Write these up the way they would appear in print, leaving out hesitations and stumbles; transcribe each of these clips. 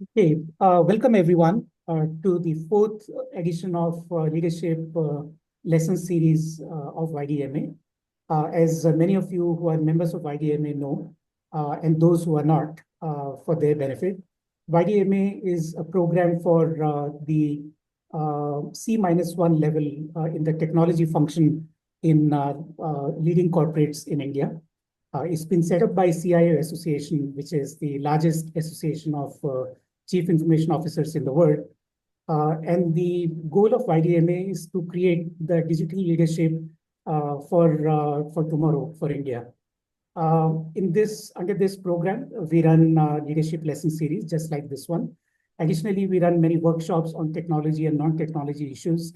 Okay, welcome everyone to the fourth edition of Leadership Lesson Series of YDMA. As many of you who are members of YDMA know, and those who are not, for their benefit, YDMA is a program for the C-1 level in the technology function in leading corporates in India. It's been set up by CIO Association, which is the largest association of chief information officers in the world. And the goal of YDMA is to create the digital leadership for tomorrow for India. Under this program, we run leadership lesson series just like this one. Additionally, we run many workshops on technology and non-technology issues.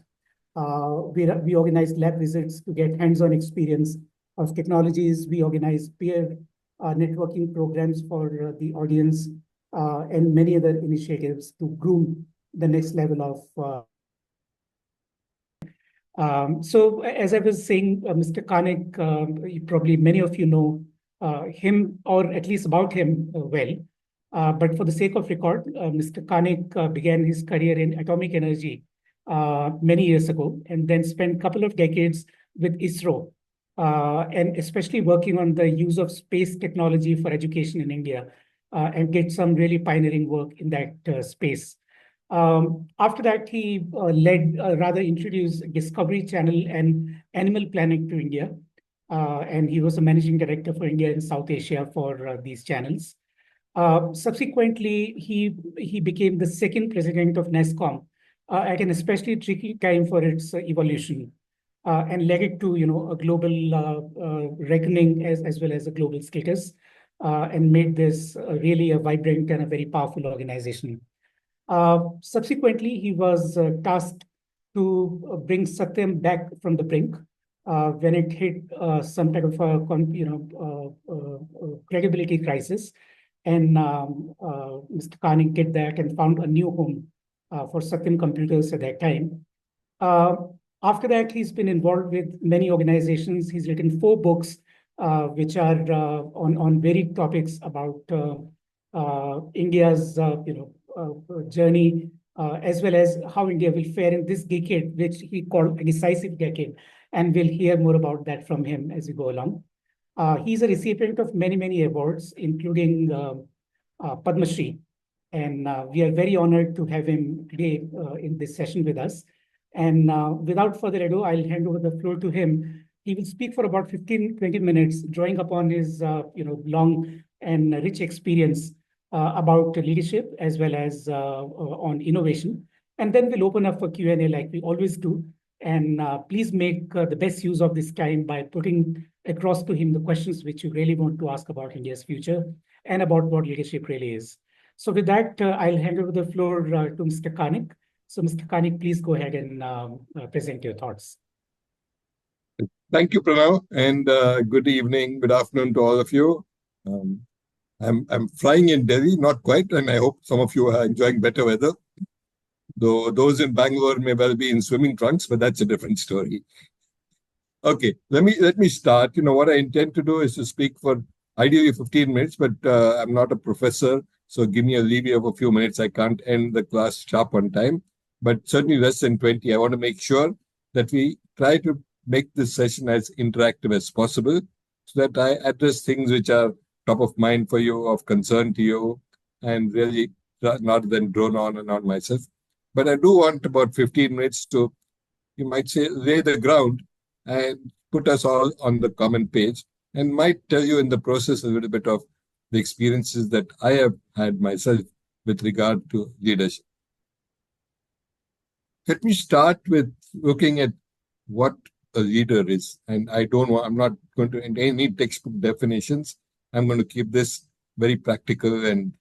We organize lab visits to get hands-on experience of technologies. We organize peer networking programs for the audience and many other initiatives to groom the next level of. So as I was saying, Mr. Karnik, probably many of you know him or at least about him well. But for the sake of record, Mr. Karnik began his career in atomic energy many years ago and then spent a couple of decades with ISRO and especially working on the use of space technology for education in India and did some really pioneering work in that space. After that, he rather introduced Discovery Channel and Animal Planet to India. And he was a managing director for India and South Asia for these channels. Subsequently, he became the second president of NESCOM at an especially tricky time for its evolution and led it to a global reckoning as well as a global status and made this really a vibrant and a very powerful organization. Subsequently, he was tasked to bring Satyam back from the brink when it hit some type of a credibility crisis. And Mr. Karnik did that and found a new home for Satyam Computers at that time. After that, he's been involved with many organizations. He's written 4 books, which are on varied topics about India's journey, as well as how India will fare in this decade, which he called a decisive decade. And we'll hear more about that from him as we go along. He's a recipient of many, many awards, including Padma Shri. And we are very honored to have him today in this session with us. And without further ado, I'll hand over the floor to him. He will speak for about 15-20 minutes, drawing upon his long and rich experience about leadership as well as on innovation. And then we'll open up for Q&A like we always do. And please make the best use of this time by putting across to him the questions which you really want to ask about India's future and about what leadership really is. So with that, I'll hand over the floor to Mr. Karnik. So Mr. Karnik, please go ahead and present your thoughts. Thank you, Pranav, and good evening, good afternoon to all of you. I'm flying in Delhi, not quite, and I hope some of you are enjoying better weather. Though those in Bangalore may well be in swimming trunks, but that's a different story. Okay, let me start. What I intend to do is to speak for ideally 15 minutes, but I'm not a professor, so give me a leeway of a few minutes. I can't end the class sharp on time, but certainly less than 20. I want to make sure that we try to make this session as interactive as possible so that I address things which are top of mind for you, of concern to you, and really not then drone on and on myself. But I do want about 15 minutes to, you might say, lay the ground and put us all on the common page, and might tell you in the process a little bit of the experiences that I have had myself with regard to leadership. Let me start with looking at what a leader is. And I'm not going to any textbook definitions. I'm going to keep this very practical and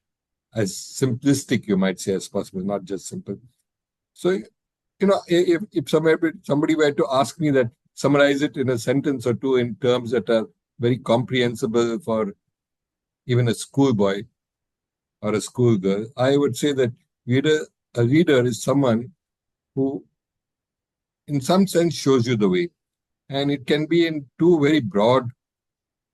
as simplistic, you might say, as possible, not just simple. So, if somebody were to ask me that, summarize it in a sentence or two in terms that are very comprehensible for even a schoolboy or a schoolgirl, I would say that a leader is someone who, in some sense, shows you the way. And it can be in 2 very broad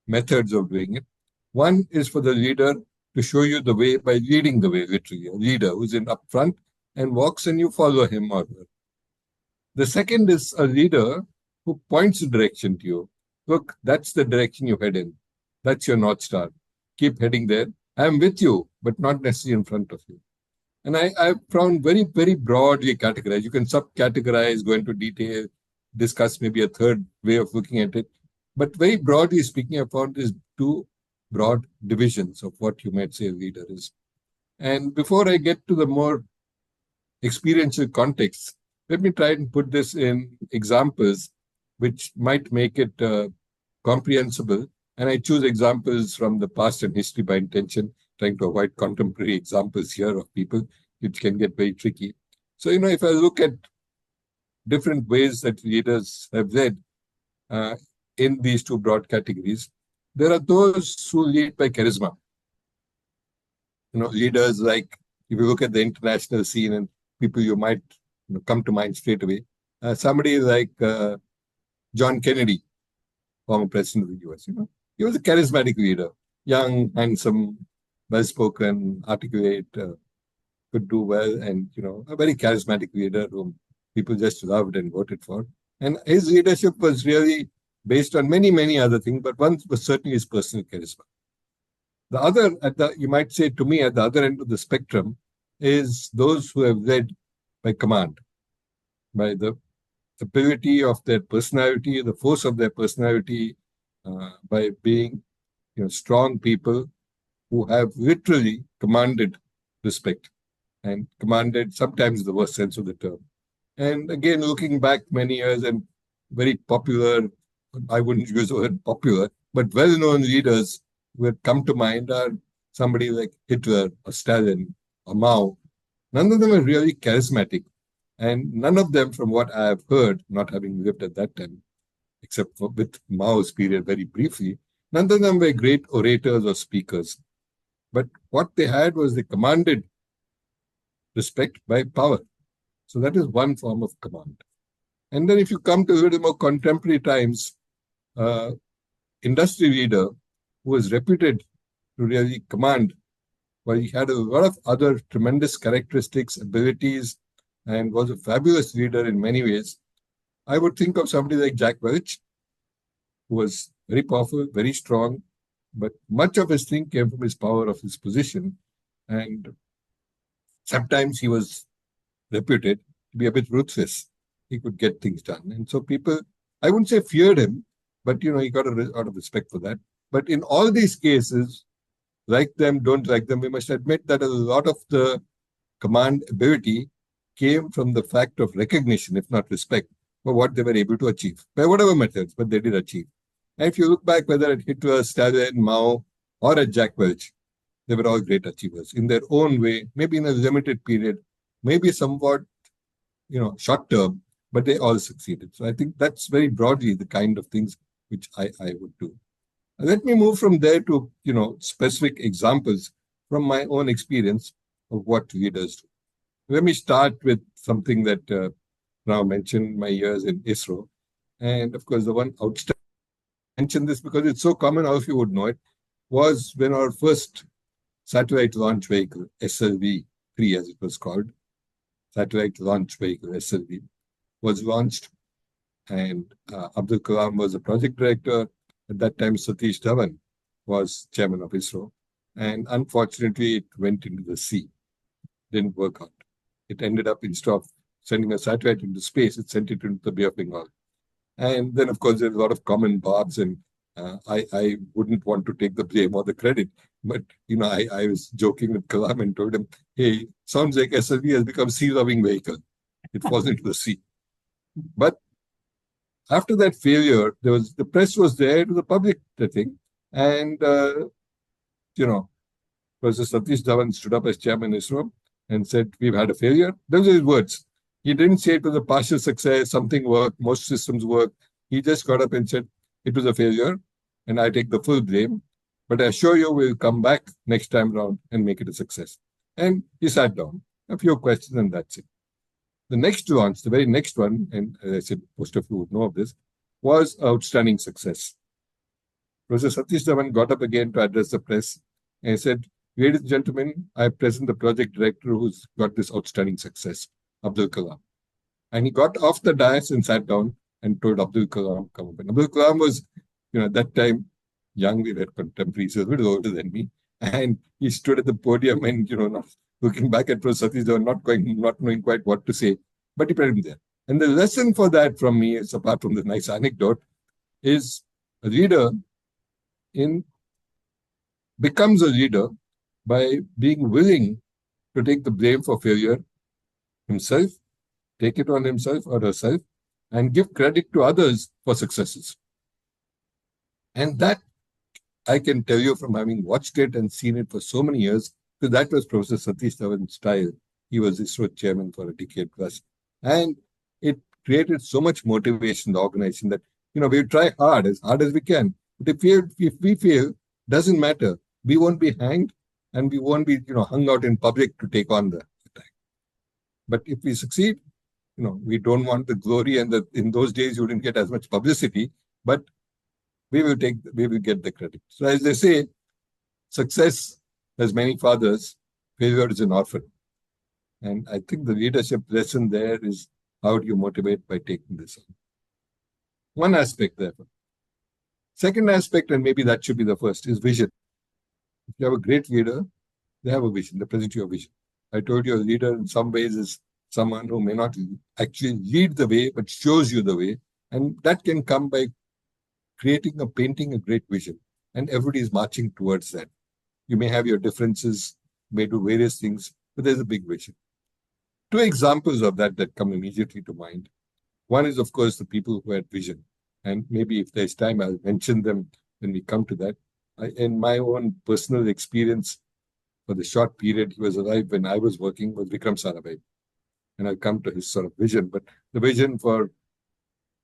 methods of doing it. One is for the leader to show you the way by leading the way, literally, a leader who's in up front and walks and you follow him or her. The second is a leader who points the direction to you. Look, that's the direction you head in. That's your North Star. Keep heading there. I'm with you, but not necessarily in front of you. And I found very, very broadly categorized. You can sub-categorize, go into detail, discuss maybe a third way of looking at it. But very broadly speaking, I found these two broad divisions of what you might say a leader is. And before I get to the more experiential context, let me try and put this in examples which might make it comprehensible. And I choose examples from the past and history by intention, trying to avoid contemporary examples here of people, which can get very tricky. So, if I look at different ways that leaders have led in these two broad categories, there are those who lead by charisma. Leaders like, if you look at the international scene and people you might come to mind straight away, somebody like John Kennedy, former president of the US, he was a charismatic leader, young, handsome, well-spoken, articulate, could do well, and a very charismatic leader whom people just loved and voted for. And his leadership was really based on many, many other things, but one was certainly his personal charisma. The other, you might say to me, at the other end of the spectrum, is those who have led by command, by the ability of their personality, the force of their personality, by being strong people who have literally commanded respect, and commanded sometimes the worst sense of the term. And again, looking back many years, and very popular, I wouldn't use the word popular, but well-known leaders who have come to mind are somebody like Hitler or Stalin or Mao. None of them are really charismatic. And none of them, from what I have heard, not having lived at that time, except for with Mao's period very briefly, none of them were great orators or speakers. But what they had was they commanded respect by power. So that is one form of command. And then if you come to a little more contemporary times, industry leader who was reputed to really command, well, he had a lot of other tremendous characteristics, abilities, and was a fabulous leader in many ways. I would think of somebody like Jack Welch, who was very powerful, very strong, but much of his thing came from his power of his position. And sometimes he was reputed to be a bit ruthless. He could get things done. And so people, I wouldn't say feared him, but, he got a lot of respect for that. But in all these cases, like them, don't like them, we must admit that a lot of the command ability came from the fact of recognition, if not respect, for what they were able to achieve, by whatever methods, but they did achieve. And if you look back, whether at Hitler, Stalin, Mao, or at Jack Welch, they were all great achievers in their own way, maybe in a limited period, maybe somewhat, short term, but they all succeeded. So I think that's very broadly the kind of things which I would do. Let me move from there to, specific examples from my own experience of what leaders do. Let me start with something that now mentioned, my years in ISRO. And of course, the one outstanding, I mention this because it's so common, all of you would know it, was when our first satellite launch vehicle, SLV-3 as it was called, satellite launch vehicle, SLV, was launched. And Abdul Kalam was the project director. At that time, Satish Dhawan was chairman of ISRO. And unfortunately, it went into the sea. Didn't work out. It ended up, instead of sending a satellite into space, it sent it into the Bay of Bengal. And then, of course, there's a lot of common barbs, and I wouldn't want to take the blame or the credit. But, I was joking with Kalam and told him, hey, sounds like SLV has become sea-loving vehicle. It falls into the sea. But after that failure, the press was there, it was a public thing. And, Professor Satish Dhawan stood up as chairman of ISRO and said, we've had a failure. Those are his words. He didn't say it was a partial success, something worked, most systems worked. He just got up and said, it was a failure, and I take the full blame. But I assure you, we'll come back next time around and make it a success. And he sat down, a few questions, and that's it. The next launch, the very next one, and as I said, most of you would know of this, was outstanding success. Professor Satish Dhawan got up again to address the press and said, Ladies and gentlemen, I present the project director who's got this outstanding success, Abdul Kalam. And he got off the dais and sat down and told Abdul Kalam, come up. And Abdul Kalam was, at that time, young, we were contemporaries, he was a little older than me. And he stood at the podium and, not looking back at Professor Satish Dhawan, not knowing quite what to say, but he put him there. And the lesson for that from me is, apart from the nice anecdote, is a leader becomes a leader by being willing to take the blame for failure himself, take it on himself or herself, and give credit to others for successes. And that I can tell you from having watched it and seen it for so many years, because that was Professor Satish Dhawan's style. He was ISRO chairman for a decade plus. And it created so much motivation in the organization that, we try hard as we can. But if we fail, doesn't matter. We won't be hanged and we won't be, hung out in public to take on the attack. But if we succeed, we don't want the glory, and in those days you didn't get as much publicity, but we will get the credit. So as they say, success has many fathers, failure is an orphan. And I think the leadership lesson there is, how do you motivate by taking this on? One aspect, therefore. Second aspect, and maybe that should be the first, is vision. If you have a great leader, they have a vision, they present you a vision. I told you a leader in some ways is someone who may not actually lead the way, but shows you the way. And that can come by painting a great vision. And everybody is marching towards that. You may have your differences, may do various things, but there's a big vision. Two examples of that come immediately to mind. One is, of course, the people who had vision. And maybe if there's time, I'll mention them when we come to that. In my own personal experience, for the short period he was alive when I was working, was Vikram Sarabhai. And I'll come to his sort of vision. But the vision for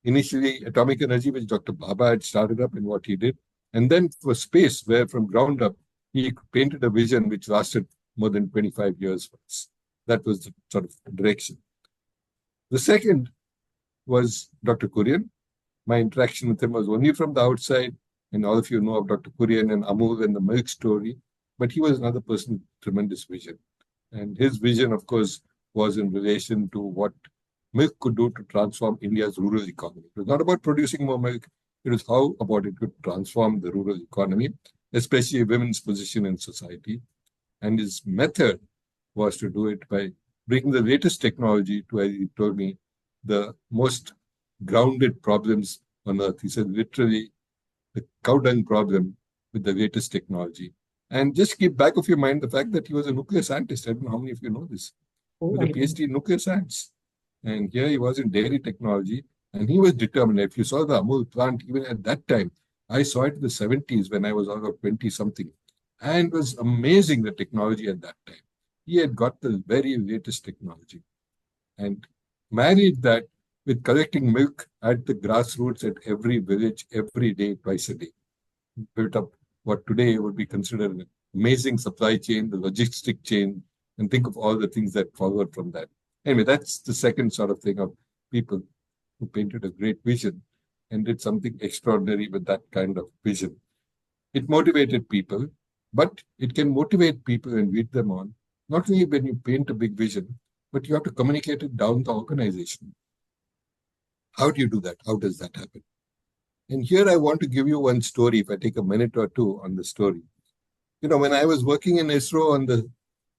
initially atomic energy, which Dr. Bhabha had started up in what he did. And then for space, where from ground up, he painted a vision which lasted more than 25 years for us. That was the sort of direction. The second was Dr. Kurian. My interaction with him was only from the outside, and all of you know of Dr. Kurian and Amul and the milk story, but he was another person with tremendous vision. And his vision, of course, was in relation to what milk could do to transform India's rural economy. It was not about producing more milk, it was how about it could transform the rural economy, especially women's position in society. And his method was to do it by bringing the latest technology to, as he told me, the most grounded problems on earth. He said literally the cow dung problem with the latest technology. And just keep back of your mind the fact that he was a nuclear scientist. I don't know how many of you know this. With a PhD in nuclear science. And here he was in dairy technology, and he was determined. If you saw the Amul plant, even at that time, I saw it in the 70s when I was out of 20-something. And it was amazing, the technology at that time. He had got the very latest technology and married that with collecting milk at the grassroots at every village, every day, twice a day. Built up what today would be considered an amazing supply chain, the logistic chain, and think of all the things that followed from that. Anyway, that's the second sort of thing of people who painted a great vision and did something extraordinary with that kind of vision. It motivated people, but it can motivate people and lead them on, not only when you paint a big vision, but you have to communicate it down the organization. How do you do that? How does that happen? And here I want to give you one story, if I take a minute or two on the story. When I was working in ISRO on the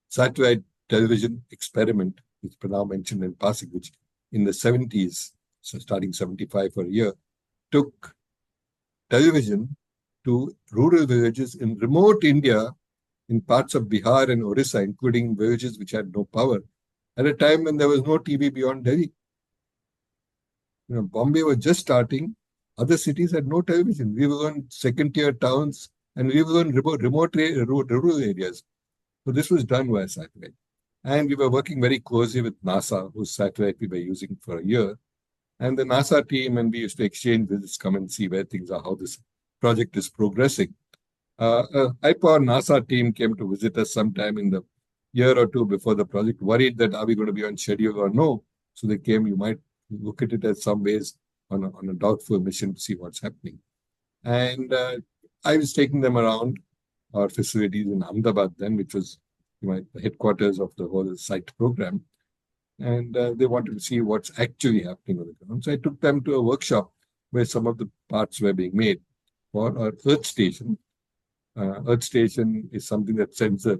satellite television experiment, which Pranav mentioned in passing, which in the 70s, so starting 75 for a year, took television to rural villages in remote India, in parts of Bihar and Orissa, including villages which had no power, at a time when there was no TV beyond Delhi. Bombay was just starting. Other cities had no television. We were on second-tier towns, and we were on remote rural areas. So this was done via satellite. And we were working very closely with NASA, whose satellite we were using for a year. And the NASA team, and we used to exchange visits, come and see where things are, how this project is progressing. IPOR NASA team came to visit us sometime in the year or two before the project, worried that are we going to be on schedule or no. So they came, you might look at it as some ways on a doubtful mission to see what's happening. And I was taking them around our facilities in Ahmedabad then, which was the headquarters of the whole site program. And they wanted to see what's actually happening on the ground. So I took them to a workshop where some of the parts were being made for our Earth station. Earth station is something that sends a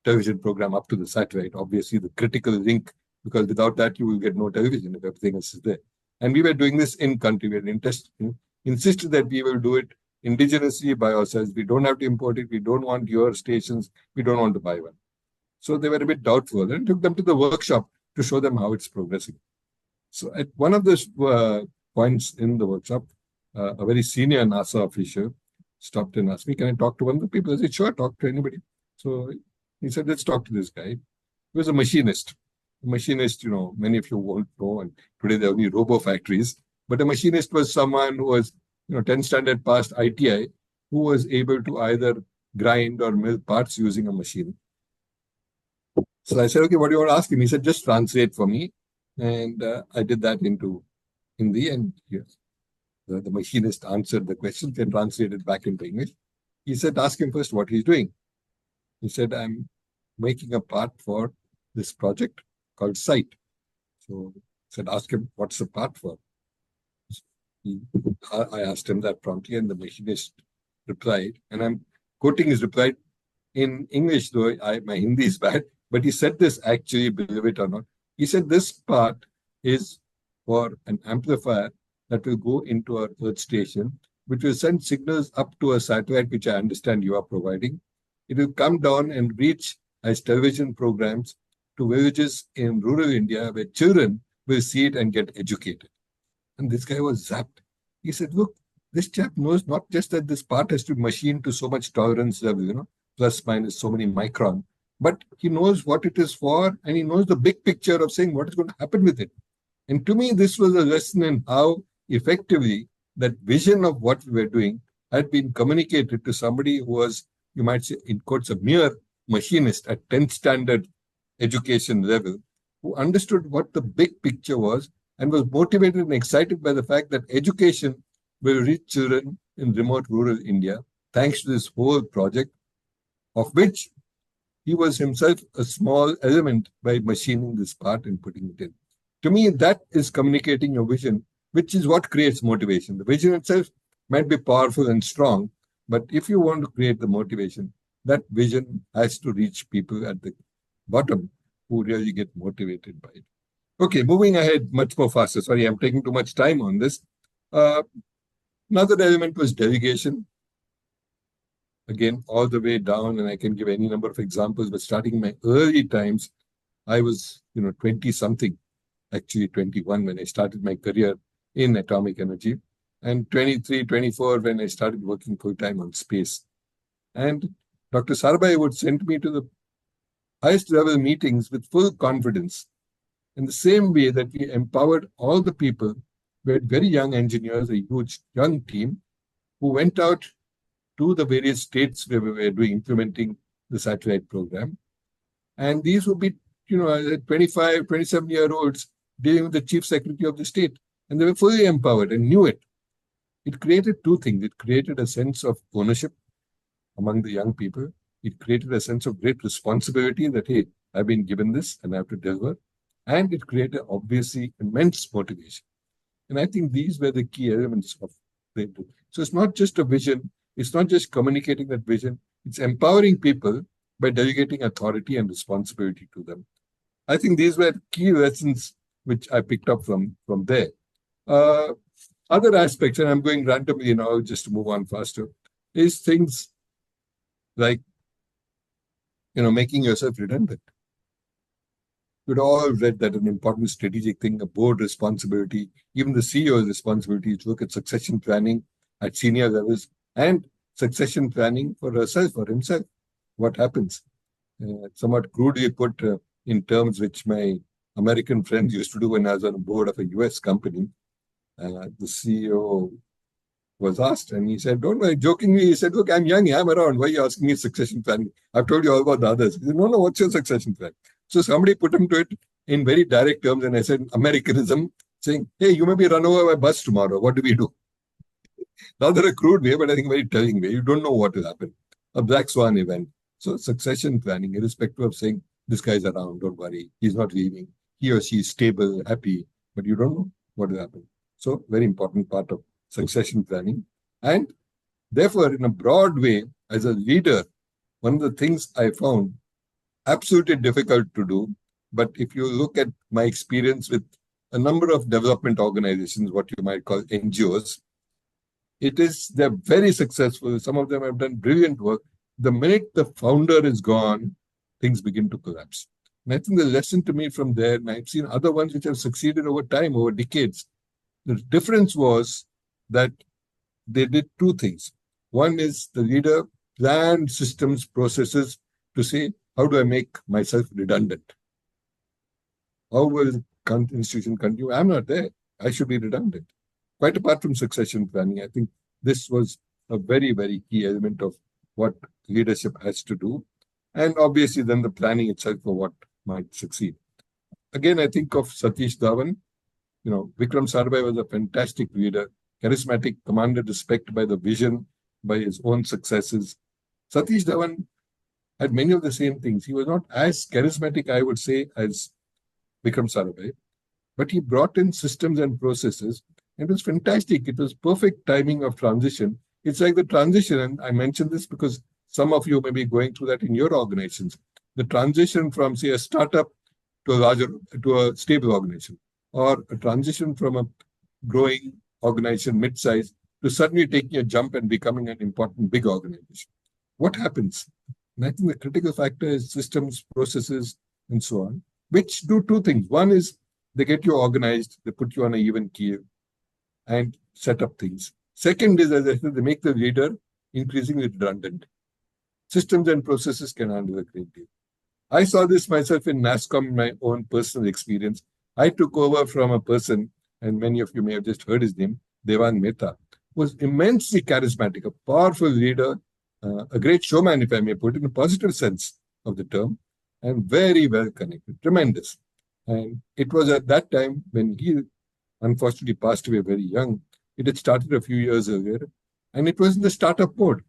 television program up to the satellite, obviously the critical link, because without that, you will get no television if everything else is there. And we were doing this in country. We had insisted that we will do it indigenously by ourselves. We don't have to import it. We don't want your stations. We don't want to buy one. So they were a bit doubtful and took them to the workshop to show them how it's progressing. So at one of the points in the workshop, a very senior NASA official stopped and asked me, can I talk to one of the people? I said, sure, talk to anybody. So he said, let's talk to this guy. He was a machinist. A machinist, many of you won't know, and today there are only robo factories. But a machinist was someone who was, 10 standard past ITI, who was able to either grind or mill parts using a machine. So I said, okay, what do you want to ask him? He said, just translate for me. And I did that into Hindi, and yes, the machinist answered the question, then translated back into English. He said, ask him first what he's doing. He said, I'm making a part for this project called Site. So I said, ask him, what's the part for? I asked him that promptly, and the machinist replied, and I'm quoting his reply in English, though my Hindi is bad, but he said this actually, believe it or not. He said, this part is for an amplifier that will go into our Earth station, which will send signals up to a satellite, which I understand you are providing. It will come down and reach as television programs to villages in rural India where children will see it and get educated. And this guy was zapped. He said, look, this chap knows not just that this part has to be machined to so much tolerance level, plus minus so many micron, but he knows what it is for, and he knows the big picture of saying what is going to happen with it. And to me, this was a lesson in how effectively that vision of what we were doing had been communicated to somebody who was, you might say, in quotes, a mere machinist at 10th standard education level, who understood what the big picture was and was motivated and excited by the fact that education will reach children in remote rural India, thanks to this whole project, of which he was himself a small element by machining this part and putting it in. To me, that is communicating your vision, which is what creates motivation. The vision itself might be powerful and strong, but if you want to create the motivation, that vision has to reach people at the bottom who really get motivated by it. Okay, moving ahead much more faster. Sorry, I'm taking too much time on this. Another element was delegation. Again, all the way down, and I can give any number of examples, but starting in my early times, I was, 20-something, actually 21 when I started my career in atomic energy, and 23, 24 when I started working full-time on space. And Dr. Sarabhai would send me to the highest level meetings with full confidence, in the same way that we empowered all the people. We had very young engineers, a huge young team, who went out to the various states where we were implementing the satellite program. And these would be, 25, 27-year-olds dealing with the chief secretary of the state. And they were fully empowered and knew it. It created two things. It created a sense of ownership among the young people. It created a sense of great responsibility that, hey, I've been given this and I have to deliver. And it created, obviously, immense motivation. And I think these were the key elements of the. So it's not just a vision. It's not just communicating that vision. It's empowering people by delegating authority and responsibility to them. I think these were key lessons which I picked up from there. Other aspects, and I'm going randomly now just to move on faster, is things like, making yourself redundant. We'd all read that an important strategic thing, a board responsibility, even the CEO's responsibility is to look at succession planning at senior levels and succession planning for herself or himself. What happens? Somewhat crudely put in terms which my American friends used to do when I was on the board of a US company. The CEO was asked, and he said, don't worry, jokingly, he said, look, I'm young, I'm around. Why are you asking me succession planning? I've told you all about the others. He said, no, what's your succession plan? So somebody put him to it in very direct terms, and I said, Americanism, saying, hey, you may be run over by bus tomorrow. What do we do? Rather a crude way, but I think very telling way. You don't know what will happen. a black swan event. So succession planning, irrespective of saying this guy's around, don't worry, he's not leaving. He or she is stable, happy, but you don't know what will happen. So very important part of succession planning. And therefore, in a broad way, as a leader, one of the things I found absolutely difficult to do, but if you look at my experience with a number of development organizations, what you might call NGOs, they're very successful. Some of them have done brilliant work. The minute the founder is gone, things begin to collapse. And I think the lesson to me from there, and I've seen other ones which have succeeded over time, over decades, the difference was that they did two things. One is the leader planned systems, processes to say, how do I make myself redundant? How will the institution continue? I'm not there. I should be redundant. Quite apart from succession planning, I think this was a very, very key element of what leadership has to do. And obviously then the planning itself for what might succeed. Again, I think of Satish Dhawan. Vikram Sarabhai was a fantastic leader, charismatic, commanded respect by the vision, by his own successes. Satish Dhawan had many of the same things. He was not as charismatic, I would say, as Vikram Sarabhai, but he brought in systems and processes. It was fantastic. It was perfect timing of transition. It's like the transition, and I mentioned this because some of you may be going through that in your organizations. The transition from, say, a startup to a stable organization, or a transition from a growing organization, mid-size, to suddenly taking a jump and becoming an important big organization. What happens? And I think the critical factor is systems, processes, and so on, which do two things. One is they get you organized, they put you on an even keel, and set up things. Second is, as I said, they make the leader increasingly redundant. Systems and processes can handle a great deal. I saw this myself in NASSCOM, my own personal experience. I took over from a person, and many of you may have just heard his name, Devang Mehta, who was immensely charismatic, a powerful leader, a great showman, if I may put it, in a positive sense of the term, and very well connected, tremendous. And it was at that time when he unfortunately passed away very young. It had started a few years earlier, and it was in the startup mode.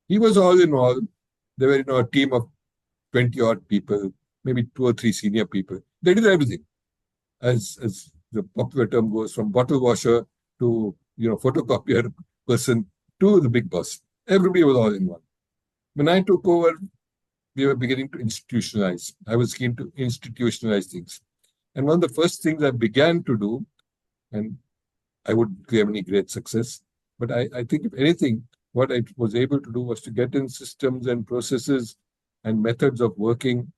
He was all in all. There were a team of 20-odd people, maybe 2 or 3 senior people. They did everything, as the popular term goes, from bottle washer to photocopier person to the big boss. Everybody was all in one. When I took over, we were beginning to institutionalize. I was keen to institutionalize things. And one of the first things I began to do, and I wouldn't claim any great success, but I think if anything, what I was able to do was to get in systems and processes and methods of working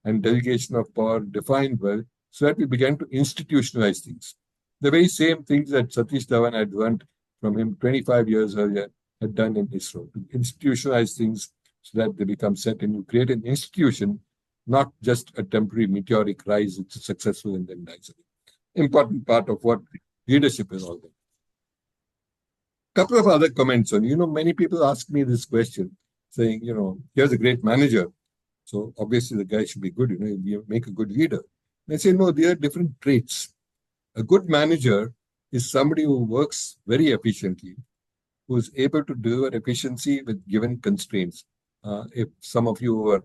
and delegation of power defined well, so that we began to institutionalize things. The very same things that Satish Dhawan had learned from him 25 years earlier had done in ISRO, to institutionalize things so that they become set, and you create an institution, not just a temporary meteoric rise which is successful and then dies away. Important part of what leadership is all about. Couple of other comments on, many people ask me this question, saying, here's a great manager, so obviously the guy should be good, you make a good leader. And I say, no, there are different traits. A good manager is somebody who works very efficiently, who is able to deliver efficiency with given constraints. If some of you are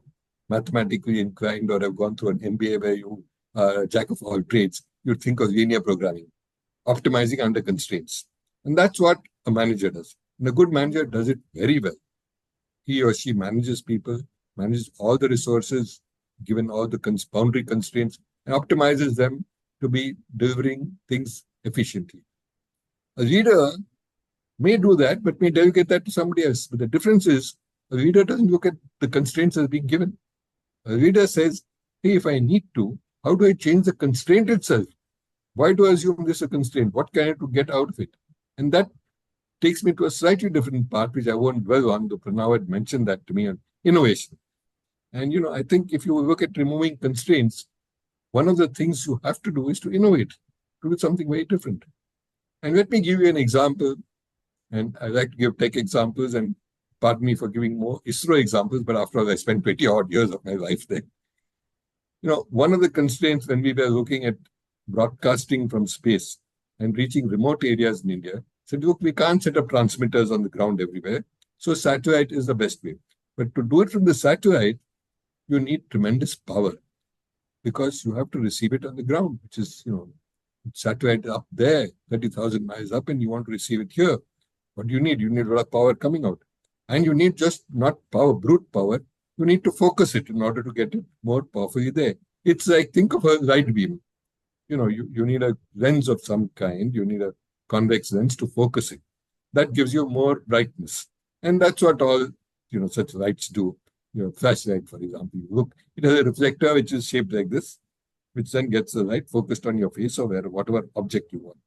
mathematically inclined or have gone through an MBA where you are a jack of all trades, you'd think of linear programming, optimizing under constraints. And that's what a manager does. And a good manager does it very well. He or she manages people, manages all the resources, given all the boundary constraints, and optimizes them to be delivering things efficiently. A leader may do that, but may delegate that to somebody else. But the difference is, a leader doesn't look at the constraints as being given. A leader says, hey, if I need to, how do I change the constraint itself? Why do I assume this is a constraint? What can I do to get out of it? And that takes me to a slightly different part, which I won't dwell on, though Pranav had mentioned that to me, on innovation. And, I think if you look at removing constraints, one of the things you have to do is to innovate, to do something very different. And let me give you an example. And I like to give tech examples, and pardon me for giving more ISRO examples, but after all, I spent 20-odd years of my life there. One of the constraints when we were looking at broadcasting from space and reaching remote areas in India, said, look, we can't set up transmitters on the ground everywhere, so satellite is the best way. But to do it from the satellite, you need tremendous power because you have to receive it on the ground, which is, satellite up there, 30,000 miles up, and you want to receive it here. What do you need? You need a lot of power coming out. And you need just not power, brute power. You need to focus it in order to get it more powerfully there. It's like, think of a light beam. You need a lens of some kind. You need a convex lens to focus it. That gives you more brightness. And that's what all, such lights do. Flashlight, for example. You look, it has a reflector which is shaped like this, which then gets the light focused on your face or whatever object you want.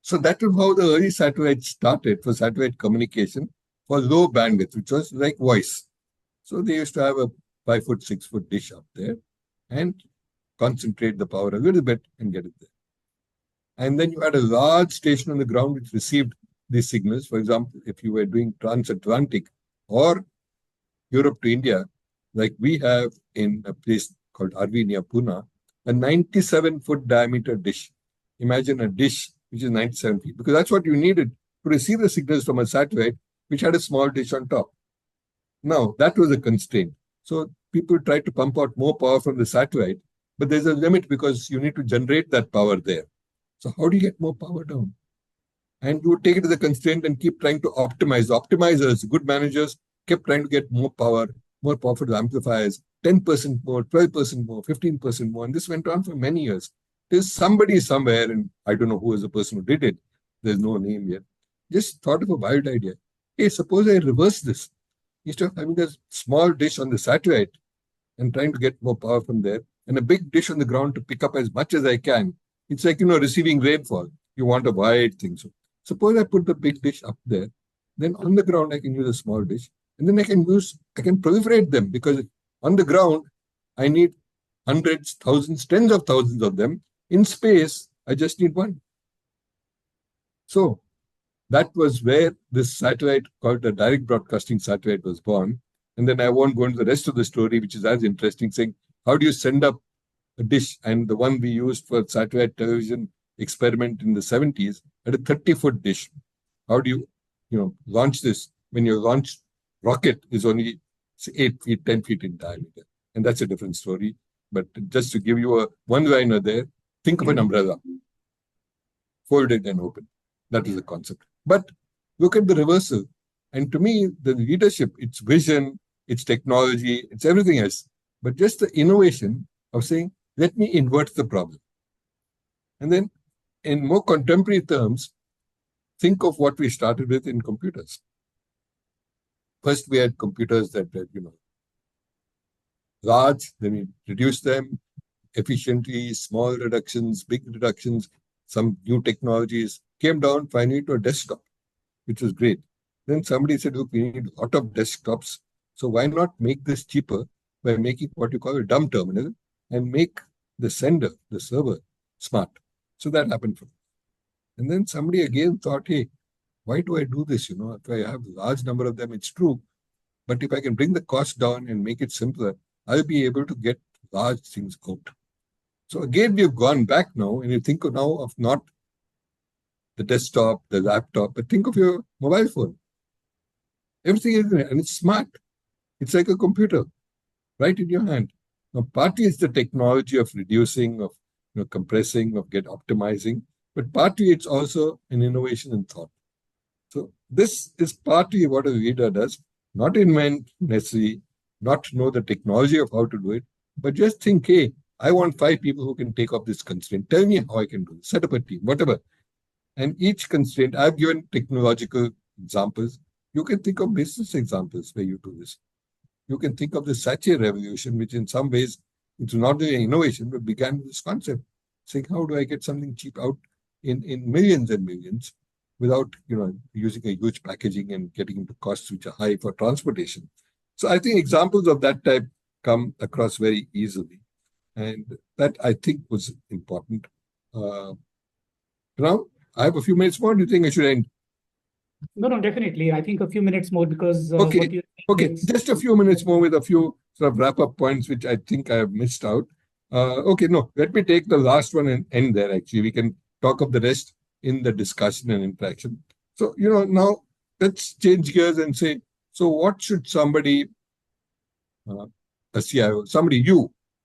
So that is how the early satellites started for satellite communication for low bandwidth, which was like voice. So they used to have a 5-foot, 6-foot dish up there and concentrate the power a little bit and get it there. And then you had a large station on the ground which received these signals. For example, if you were doing transatlantic or Europe to India, like we have in a place called Arvi near Pune, a 97-foot diameter dish. Imagine a dish which is 97 feet, because that's what you needed to receive the signals from a satellite, which had a small dish on top. Now, that was a constraint. So people tried to pump out more power from the satellite, but there's a limit because you need to generate that power there. So how do you get more power down? And you would take it as a constraint and keep trying to optimize. The optimizers, good managers, kept trying to get more power, more powerful amplifiers, 10% more, 12% more, 15% more. And this went on for many years. There's somebody somewhere, and I don't know who was the person who did it. There's no name yet. Just thought of a wild idea. Hey, suppose I reverse this. Instead of having a small dish on the satellite and trying to get more power from there, and a big dish on the ground to pick up as much as I can. It's like, receiving rainfall. You want a wide thing. So suppose I put the big dish up there. Then on the ground, I can use a small dish. And then I can proliferate them, because on the ground, I need hundreds, thousands, tens of thousands of them. In space, I just need one. So that was where this satellite called the direct broadcasting satellite was born. And then I won't go into the rest of the story, which is as interesting, saying, how do you send up a dish? And the one we used for satellite television experiment in the 70s had a 30-foot dish. How do you, launch this? When you launch rocket is only 8 feet, 10 feet in diameter. And that's a different story. But just to give you a one-liner there, think of an umbrella. Fold it and open. That is the concept. But look at the reversal. And to me, the leadership, its vision, its technology, it's everything else. But just the innovation of saying, let me invert the problem. And then in more contemporary terms, think of what we started with in computers. First, we had computers that were, large, then we reduced them efficiently, small reductions, big reductions, some new technologies, came down finally to a desktop, which was great. Then somebody said, look, we need a lot of desktops. So why not make this cheaper by making what you call a dumb terminal and make the sender, the server, smart. So that happened for me. And then somebody again thought, hey, why do I do this? If I have a large number of them, it's true. But if I can bring the cost down and make it simpler, I'll be able to get large things out. So again, we've gone back now, and you think now of not the desktop, the laptop, but think of your mobile phone. Everything is there, and it's smart. It's like a computer right in your hand. Now, partly it's the technology of reducing, of compressing, of optimizing, but partly it's also an innovation in thought. So this is partly what a leader does, not invent necessarily, not know the technology of how to do it, but just think, hey, I want 5 people who can take up this constraint. Tell me how I can do it. Set up a team, whatever. And each constraint, I've given technological examples. You can think of business examples where you do this. You can think of the Saatchi revolution, which in some ways, it's not the innovation, but began with this concept, saying, how do I get something cheap out in millions and millions without, using a huge packaging and getting into costs which are high for transportation. So I think examples of that type come across very easily. And that, I think, was important. Now, I have a few minutes more. Do you think I should end? No, definitely. I think a few minutes more, because okay, just a few minutes more with a few sort of wrap-up points, which I think I have missed out. Let me take the last one and end there, actually. We can talk of the rest in the discussion and interaction. So, now let's change gears and say, So what should somebody, a CIO,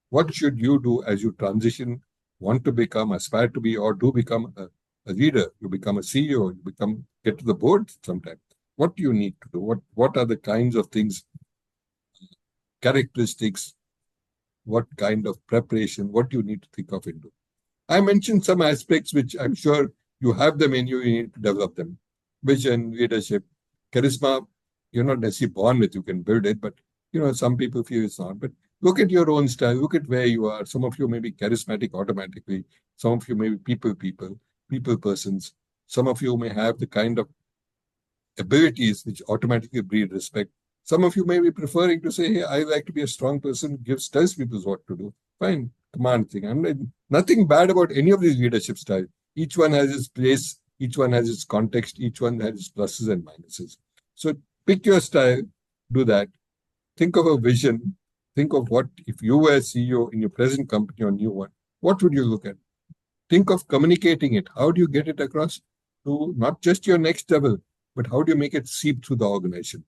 what should you do as you transition, want to become, aspire to be, or do become a leader? You become a CEO, get to the board sometime. What do you need to do? What are the kinds of things, characteristics, what kind of preparation, what do you need to think of and do? I mentioned some aspects which I'm sure you have them in you, you need to develop them. Vision, leadership, charisma, you're not necessarily born with, you can build it, but some people feel it's not. But look at your own style, look at where you are. Some of you may be charismatic automatically, some of you may be people persons. Some of you may have the kind of abilities which automatically breed respect. Some of you may be preferring to say, hey, I like to be a strong person, tells people what to do. Fine, command thing. Nothing bad about any of these leadership styles. Each one has its place, each one has its context, each one has its pluses and minuses. So pick your style, do that. Think of a vision. Think of what, if you were CEO in your present company or new one, what would you look at? Think of communicating it. How do you get it across to not just your next level, but how do you make it seep through the organization?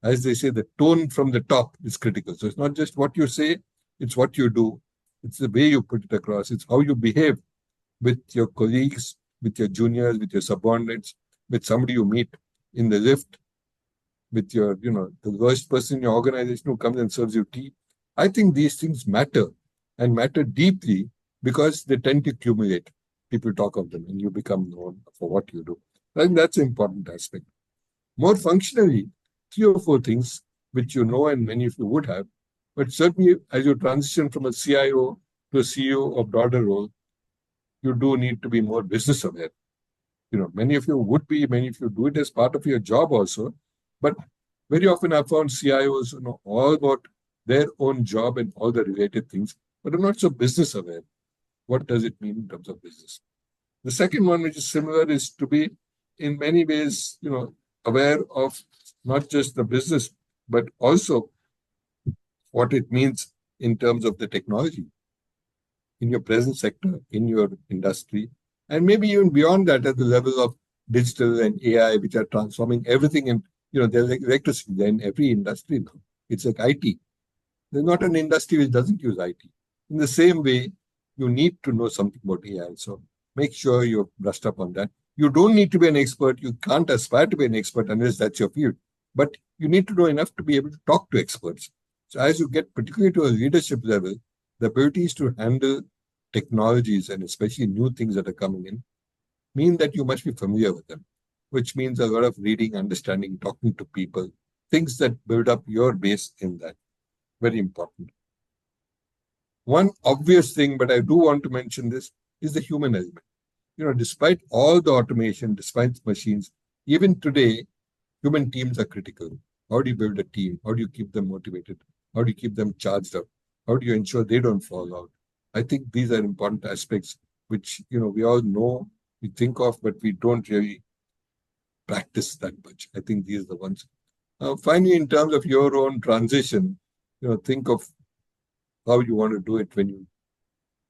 As they say, the tone from the top is critical. So it's not just what you say, it's what you do. It's the way you put it across. It's how you behave with your colleagues, with your juniors, with your subordinates, with somebody you meet in the lift, with your, the worst person in your organization who comes and serves you tea. I think these things matter and matter deeply because they tend to accumulate. People talk of them and you become known for what you do. I think that's an important aspect. More functionally, 3 or 4 things which you know and many of you would have, but certainly as you transition from a CIO to a CEO of broader role, you do need to be more business aware. Many of you would be, many of you do it as part of your job also, but very often I've found CIOs know all about their own job and all the related things, but are not so business aware. What does it mean in terms of business? The second one, which is similar, is to be in many ways, aware of not just the business, but also what it means in terms of the technology in your present sector, in your industry, and maybe even beyond that at the level of digital and AI, which are transforming everything. And, there's like electricity in every industry now. It's like IT. There's not an industry which doesn't use IT. In the same way, you need to know something about AI. So make sure you're brushed up on that. You don't need to be an expert. You can't aspire to be an expert unless that's your field. But you need to know enough to be able to talk to experts. So as you get particularly to a leadership level, the abilities to handle technologies and especially new things that are coming in mean that you must be familiar with them, which means a lot of reading, understanding, talking to people, things that build up your base in that. Very important. One obvious thing, but I do want to mention this, is the human element. Despite all the automation, despite machines, even today, human teams are critical. How do you build a team? How do you keep them motivated? How do you keep them charged up? How do you ensure they don't fall out? I think these are important aspects which, we all know, we think of, but we don't really practice that much. I think these are the ones. Finally, in terms of your own transition, think of how you want to do it when you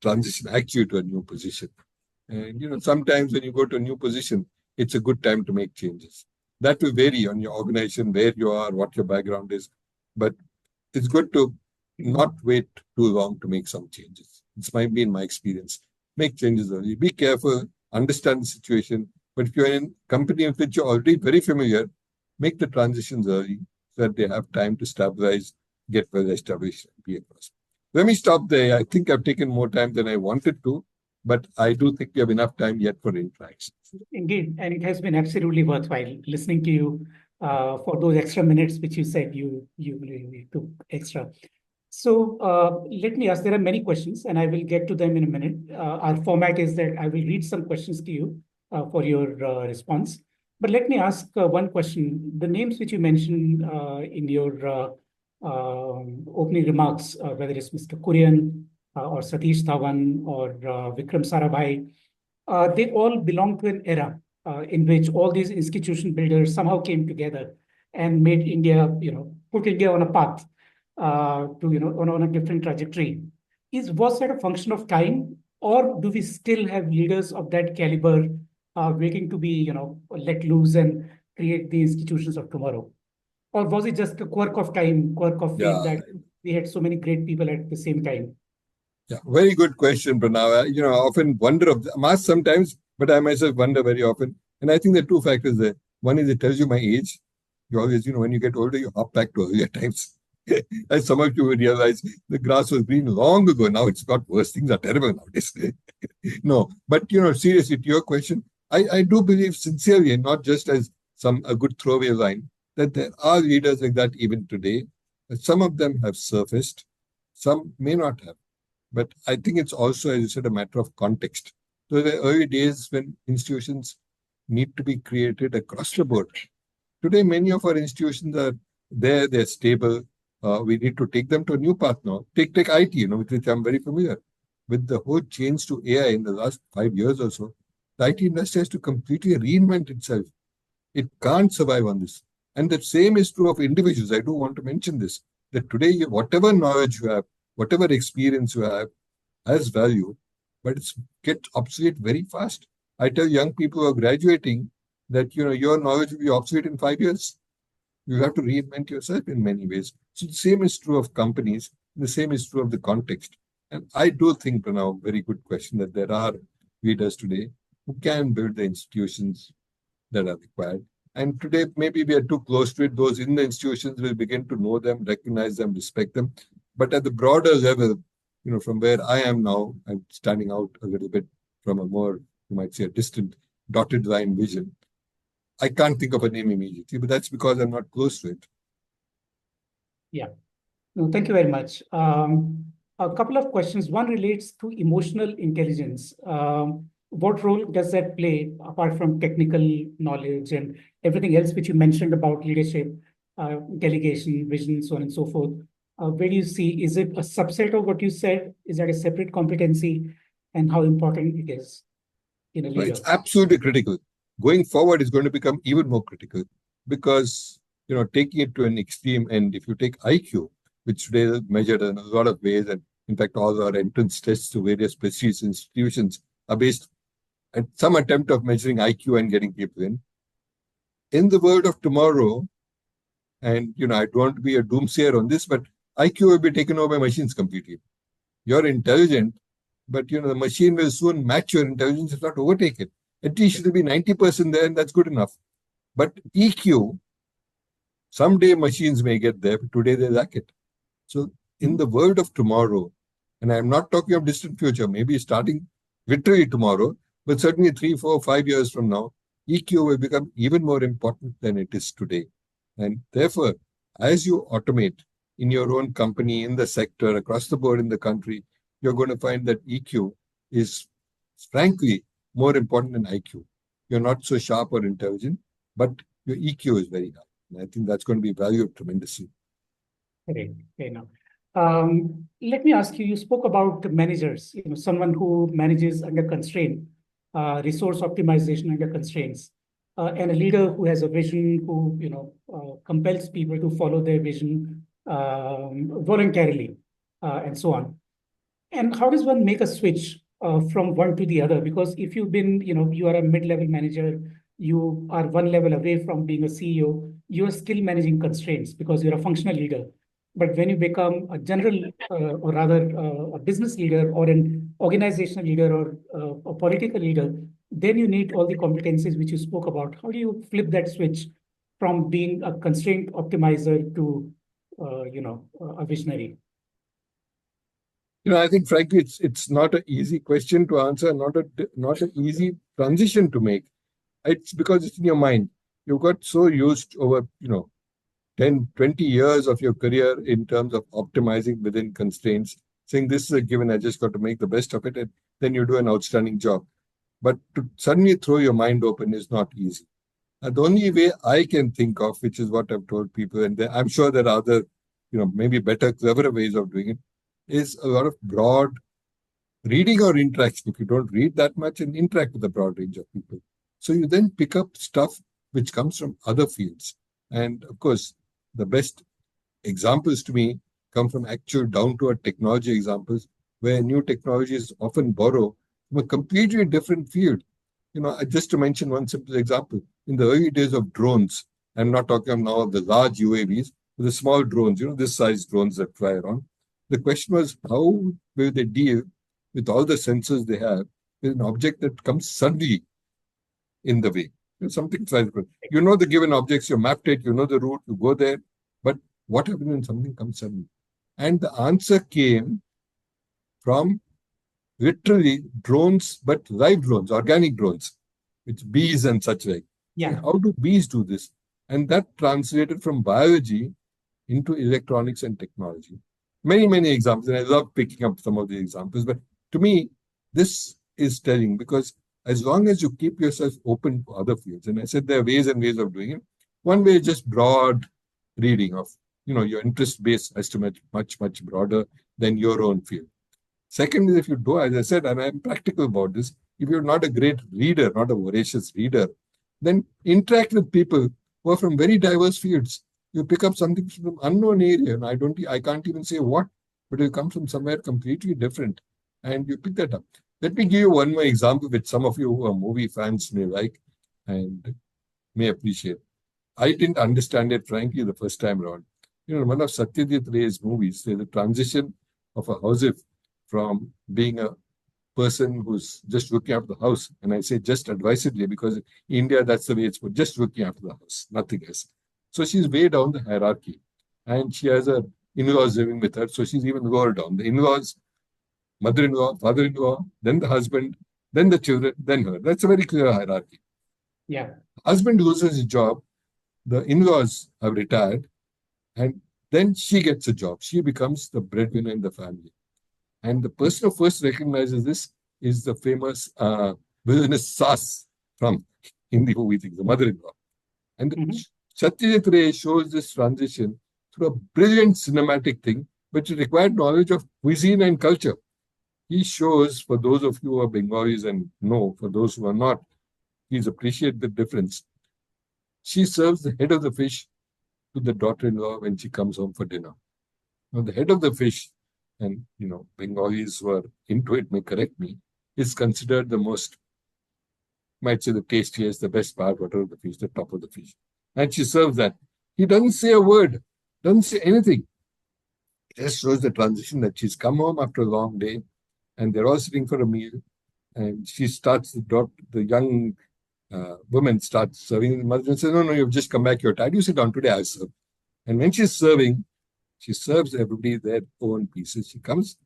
transition actually to a new position. And, sometimes when you go to a new position, it's a good time to make changes. That will vary on your organization, where you are, what your background is. But it's good to not wait too long to make some changes. It's been my experience. Make changes early. Be careful, understand the situation. But if you're in a company with which you're already very familiar, make the transitions early so that they have time to stabilize, get well established, and be across. Let me stop there. I think I've taken more time than I wanted to, but I do think we have enough time yet for interactions. Indeed, and it has been absolutely worthwhile listening to you for those extra minutes which you said you took extra. So let me ask, there are many questions and I will get to them in a minute. Our format is that I will read some questions to you for your response. But let me ask one question. The names which you mentioned in your opening remarks, whether it's Mr. Kurian or Satish Dhawan or Vikram Sarabhai, they all belong to an era in which all these institution builders somehow came together and made India, put India on a path to, on a different trajectory. Was that a function of time, or do we still have leaders of that caliber waiting to be, let loose and create the institutions of tomorrow? Or was it just a quirk of time, quirk of fate Yeah, that we had so many great people at the same time? yeah, very good question, Pranav. I often wonder I'm asked sometimes, but I myself wonder very often. And I think there are two factors there. One is it tells you my age. You always, when you get older, you hop back to earlier times. As some of you will realize, the grass was green long ago. Now it's got worse. Things are terrible nowadays. No, but seriously, to your question, I do believe sincerely, and not just as a good throwaway line, that there are leaders like that even today. Some of them have surfaced, some may not have. But I think it's also, as you said, a matter of context. So the early days when institutions need to be created across the board. Today, many of our institutions are there, they're stable. We need to take them to a new path now. Take IT, with which I'm very familiar. With the whole change to AI in the last 5 years or so, the IT industry has to completely reinvent itself. It can't survive on this. And the same is true of individuals. I do want to mention this, that today, whatever knowledge you have, whatever experience you have, has value, but it's get obsolete very fast. I tell young people who are graduating that your knowledge will be obsolete in 5 years. You have to reinvent yourself in many ways. So the same is true of companies. The same is true of the context. And I do think, Pranav, very good question, that there are leaders today who can build the institutions that are required. And today, maybe we are too close to it. Those in the institutions will begin to know them, recognize them, respect them. But at the broader level, from where I am now, I'm standing out a little bit from a more, you might say, a distant dotted line vision. I can't think of a name immediately, but that's because I'm not close to it. Yeah. No, thank you very much. A couple of questions. One relates to emotional intelligence. What role does that play apart from technical knowledge and everything else which you mentioned about leadership, delegation, vision, so on and so forth? Where do you see, is it a subset of what you said? Is that a separate competency? And how important it is in a No, it's leader? absolutely critical. Going forward is going to become even more critical because, taking it to an extreme end, if you take IQ, which today is measured in a lot of ways, and in fact, all our entrance tests to various prestigious institutions are based at some attempt of measuring IQ and getting people in. In the world of tomorrow, and I don't want to be a doomsayer on this, but IQ will be taken over by machines completely. You're intelligent, but the machine will soon match your intelligence, if not overtake it. At least it will be 90% there, and that's good enough. But EQ, someday machines may get there, but today they lack it. So in the world of tomorrow, and I'm not talking of distant future, maybe starting literally tomorrow, but certainly 3, 4, 5 years from now, EQ will become even more important than it is today. And therefore, as you automate in your own company, in the sector, across the board in the country, you're going to find that EQ is frankly more important than IQ. You're not so sharp or intelligent, but your EQ is very high. And I think that's going to be valued tremendously. Correct. Okay, now, let me ask you, you spoke about the managers, someone who manages under constraint, resource optimization under constraints, and a leader who has a vision, who, compels people to follow their vision voluntarily, and so on. And how does one make a switch from one to the other? Because if you've been, you are a mid-level manager, you are one level away from being a CEO, you are still managing constraints because you're a functional leader. But when you become a general, or rather a business leader or an organizational leader or a political leader, then you need all the competencies which you spoke about. How do you flip that switch from being a constraint optimizer to, a visionary? I think frankly, it's not an easy question to answer, not an easy transition to make. It's because it's in your mind. You got so used over, 10, 20 years of your career in terms of optimizing within constraints, saying this is a given, I just got to make the best of it, and then you do an outstanding job. But to suddenly throw your mind open is not easy. And the only way I can think of, which is what I've told people, and I'm sure there are other, maybe better, cleverer ways of doing it, is a lot of broad reading or interaction. If you don't read that much, and interact with a broad range of people. So you then pick up stuff which comes from other fields. And of course, the best examples to me come from actual down-to-earth technology examples, where new technologies often borrow from a completely different field. Just to mention one simple example, in the early days of drones, I'm not talking now of the large UAVs, but the small drones, this size drones that fly around. The question was, how will they deal with all the sensors they have with an object that comes suddenly in the way? Something sizable. You know the given objects, you mapped it, you know the route, you go there. But what happens when something comes suddenly? And the answer came from literally drones, but live drones, organic drones, with bees and such like. Yeah. How do bees do this? And that translated from biology into electronics and technology. Many, many examples, and I love picking up some of the examples. But to me, this is telling, because as long as you keep yourself open to other fields, and I said there are ways and ways of doing it. One way is just broad reading of, your interest-based estimate, much, much broader than your own field. Second is, if you do, as I said, and I'm practical about this, if you're not a great reader, not a voracious reader, then interact with people who are from very diverse fields. You pick up something from unknown area, and I can't even say what, but it comes from somewhere completely different, and you pick that up. Let me give you one more example, which some of you who are movie fans may like and may appreciate. I didn't understand it, frankly, the first time around. One of Satyajit Ray's movies, there's a transition of a housewife from being a person who's just looking after the house. And I say just advisedly, because in India, that's the way it's put, just looking after the house, nothing else. So she's way down the hierarchy. And she has her in-laws living with her, so she's even lower down. The in-laws, mother-in-law, father-in-law, then the husband, then the children, then her. That's a very clear hierarchy. Yeah. Husband loses his job, the in-laws have retired, and then she gets a job. She becomes the breadwinner in the family. And the person who first recognizes this is the famous villainous Sas from Hindi movie thing, the mother-in-law. And Satyajit Ray shows this transition through a brilliant cinematic thing, which required knowledge of cuisine and culture. He shows, for those of you who are Bengalis and know, for those who are not, please appreciate the difference. She serves the head of the fish to the daughter-in-law when she comes home for dinner. Now, the head of the fish, and Bengalis who are into it may correct me, is considered the most, might say the tastiest, the best part, whatever the fish, the top of the fish. And she serves that. He doesn't say a word, doesn't say anything. It just shows the transition that she's come home after a long day, and they're all sitting for a meal, and she starts, the young woman starts serving. The mother and says, no, you've just come back, you're tired, you sit down, today I'll serve. And when she's serving, she serves everybody their own pieces. She comes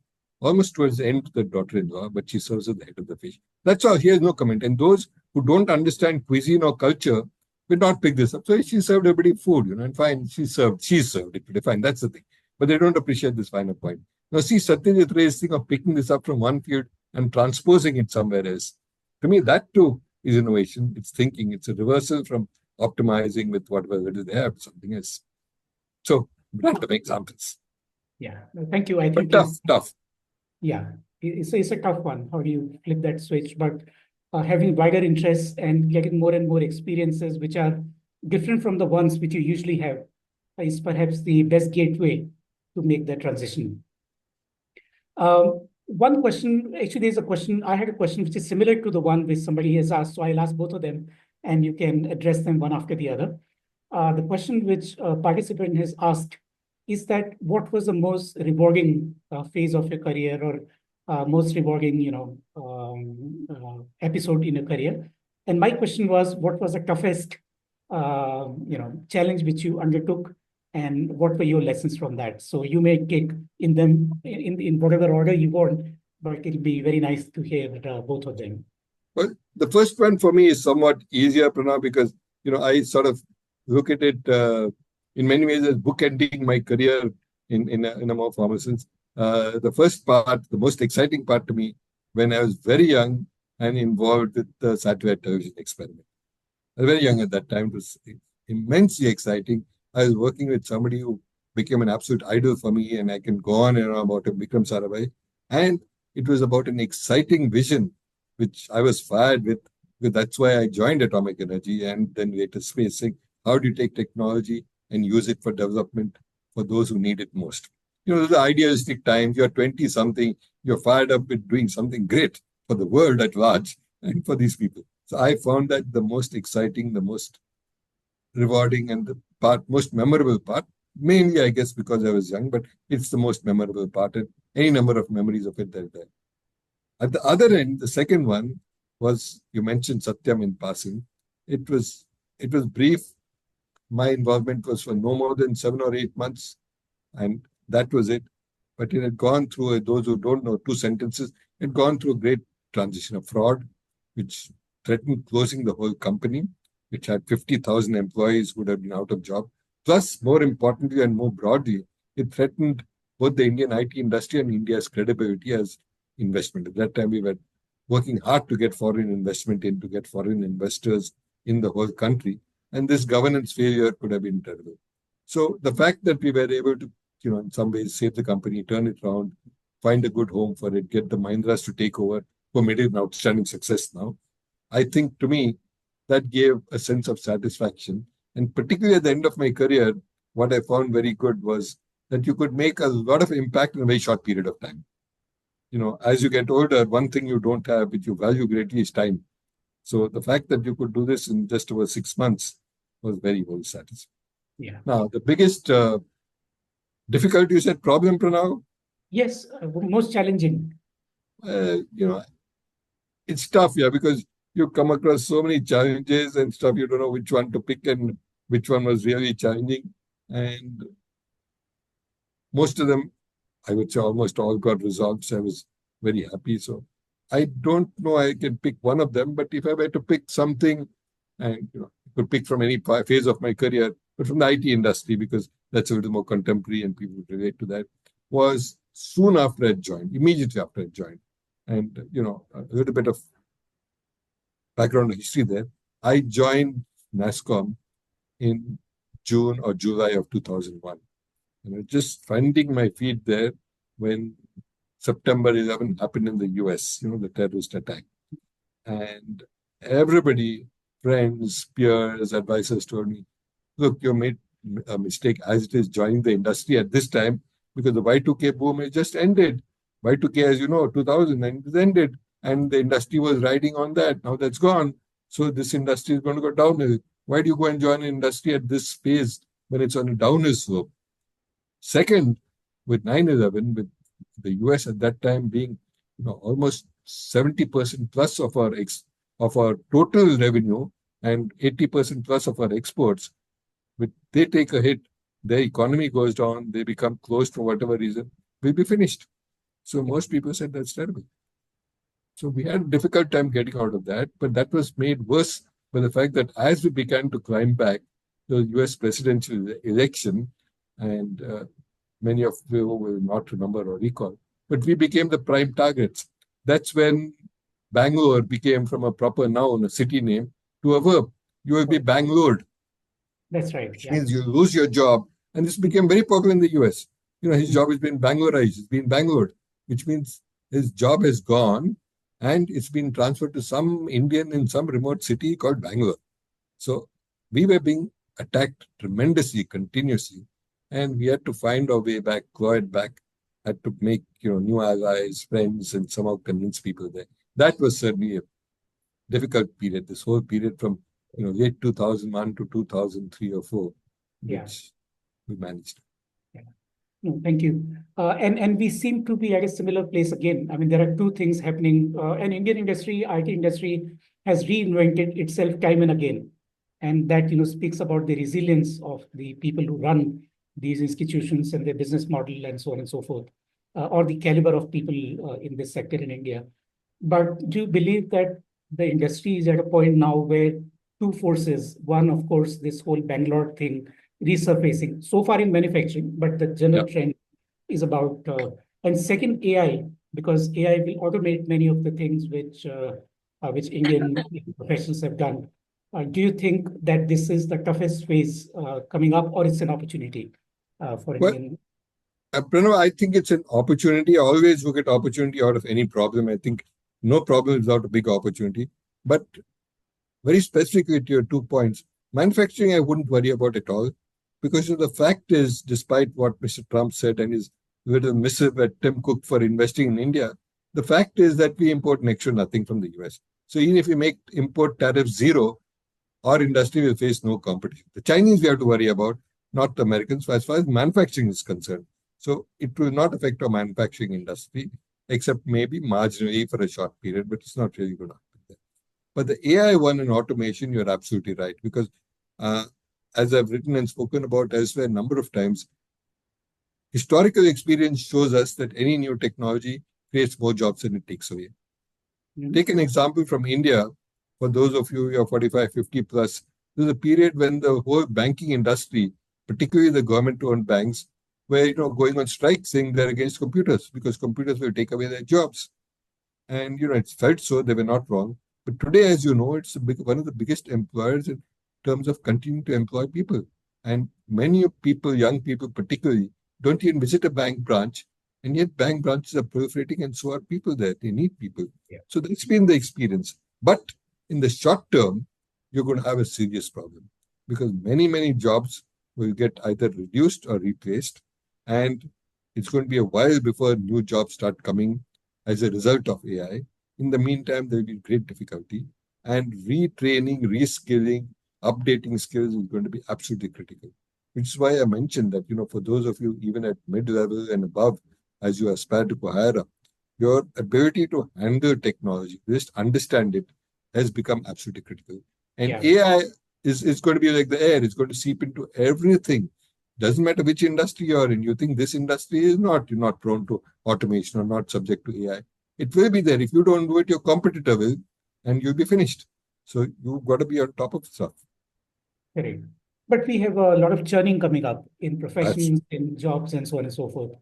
almost towards the end to the daughter-in-law, but she serves at the head of the fish. That's all. Here's no comment. And those who don't understand cuisine or culture will not pick this up. So she served everybody food, and fine, she served it pretty fine. That's the thing. But they don't appreciate this finer point. Now, see, Satyajit Ray's thing of picking this up from one field and transposing it somewhere else. To me, that too is innovation. It's thinking. It's a reversal from optimizing with whatever it is they have, something else. So, random examples. Yeah, thank you. I think tough. Yeah, it's a tough one. How do you flip that switch? But having wider interests and getting more and more experiences which are different from the ones which you usually have is perhaps the best gateway to make that transition. One question, actually, there's a question. I had a question which is similar to the one which somebody has asked. So I'll ask both of them and you can address them one after the other. The question which a participant has asked is that what was the most rewarding phase of your career or most rewarding, episode in your career? And my question was, what was the toughest, challenge which you undertook, and what were your lessons from that? So you may take in them in whatever order you want, but it'll be very nice to hear both of them. Well, the first one for me is somewhat easier, Pranav, because I sort of look at it in many ways as bookending my career in a more formal sense. The first part, the most exciting part to me, when I was very young and involved with the satellite television experiment. I was very young at that time. It was immensely exciting. I was working with somebody who became an absolute idol for me, and I can go on and on about him, Vikram Sarabhai. And it was about an exciting vision, which I was fired with. Because that's why I joined Atomic Energy and then later Space. How do you take technology and use it for development for those who need it most? The idealistic times, you're 20-something, you're fired up with doing something great for the world at large and for these people. So I found that the most exciting, the most rewarding and the most memorable part. Mainly, I guess, because I was young, but it's the most memorable part, and any number of memories of it that are there. At the other end, the second one was you mentioned Satyam in passing. It was it was brief. My involvement was for no more than 7 or 8 months, and that was it. But it had gone through, those who don't know, two sentences, it had gone through a great transition of fraud, which threatened closing the whole company, which had 50,000 employees who would have been out of job. Plus, more importantly and more broadly, it threatened both the Indian IT industry and India's credibility as investment. At that time, we were working hard to get foreign investment in, to get foreign investors in the whole country. And this governance failure could have been terrible. So the fact that we were able to, in some ways save the company, turn it around, find a good home for it, get the Mahindras to take over, who made it an outstanding success now. I think to me, that gave a sense of satisfaction. And particularly at the end of my career, what I found very good was that you could make a lot of impact in a very short period of time. As you get older, one thing you don't have, which you value greatly, is time. So the fact that you could do this in just over 6 months was very, very satisfying. Yeah. Now, the biggest difficulty, you said problem, Pranav? Yes, most challenging. It's tough, yeah, because you come across so many challenges and stuff. You don't know which one to pick and which one was really challenging. And most of them, I would say almost all got resolved. So I was very happy. So I don't know I can pick one of them, but if I were to pick something, and I could pick from any phase of my career, but from the IT industry, because that's a little more contemporary and people relate to that, was soon after I joined, immediately after I joined. And, a little bit of background history there. I joined NASSCOM in June or July of 2001. And I was just finding my feet there when September 11 happened in the US, the terrorist attack. And everybody, friends, peers, advisors told me, look, you made a mistake as it is joining the industry at this time because the Y2K boom has just ended. Y2K, as you know, 2000, and it ended. And the industry was riding on that. Now that's gone. So this industry is going to go downhill. Why do you go and join an industry at this phase when it's on a downhill slope? Second, with 9/11, with the US at that time being almost 70% plus of our total revenue and 80% plus of our exports, they take a hit, their economy goes down, they become closed for whatever reason, we'll be finished. So most people said that's terrible. So we had a difficult time getting out of that, but that was made worse by the fact that as we began to climb back, the US presidential election, and many of you will not remember or recall, but we became the prime targets. That's when Bangalore became from a proper noun, a city name, to a verb. You will be Bangalored. That's right. Which means you lose your job. And this became very popular in the US. His job has been Bangalorized, it's been Bangalored, which means his job has gone and it's been transferred to some Indian in some remote city called Bangalore. So we were being attacked tremendously, continuously. And we had to find our way back, claw it back, had to make new allies, friends, and somehow convince people there. That was certainly a difficult period, this whole period from late 2001 to 2003 or 4, which we managed. Yeah. No, thank you. And we seem to be at a similar place again. I mean, there are two things happening. An Indian industry, IT industry, has reinvented itself time and again. And that speaks about the resilience of the people who run these institutions and their business model and so on and so forth, or the caliber of people in this sector in India. But do you believe that the industry is at a point now where two forces, one, of course, this whole Bangalore thing resurfacing so far in manufacturing, but the general trend is about, and second, AI, because AI will automate many of the things which Indian professionals have done. Do you think that this is the toughest phase coming up, or it's an opportunity for Indian? Pranav, I think it's an opportunity. I always look at opportunity out of any problem. I think no problem is without a big opportunity. But very specifically to your 2 points, manufacturing I wouldn't worry about at all. Because the fact is, despite what Mr. Trump said and his little missive at Tim Cook for investing in India, the fact is that we import next to nothing from the US. So even if we make import tariffs zero, our industry will face no competition. The Chinese we have to worry about, not the Americans, as far as manufacturing is concerned. So it will not affect our manufacturing industry, except maybe marginally for a short period, but it's not really going to happen there. But the AI one in automation, you're absolutely right, because uh, as I've written and spoken about elsewhere a number of times, historical experience shows us that any new technology creates more jobs than it takes away. Take an example from India. For those of you who are 45, 50 plus, there's a period when the whole banking industry, particularly the government-owned banks, were going on strike saying they're against computers because computers will take away their jobs. And it felt so, they were not wrong. But today, as you know, it's one of the biggest employers in terms of continuing to employ people. And many people, young people particularly, don't even visit a bank branch, and yet bank branches are proliferating, and so are people there. They need people. Yeah. So that's been the experience. But in the short term, you're going to have a serious problem because many, many jobs will get either reduced or replaced. And it's going to be a while before new jobs start coming as a result of AI. In the meantime, there will be great difficulty. And retraining, reskilling, updating skills is going to be absolutely critical. Which is why I mentioned that, for those of you even at mid-level and above, as you aspire to go higher up, your ability to handle technology, just understand it, has become absolutely critical. And AI is going to be like the air. It's going to seep into everything. Doesn't matter which industry you're in. You think this industry is you're not prone to automation or not subject to AI. It will be there. If you don't do it, your competitor will, and you'll be finished. So you've got to be on top of stuff. Correct. But we have a lot of churning coming up in professions, Absolutely. in jobs, and so on and so forth.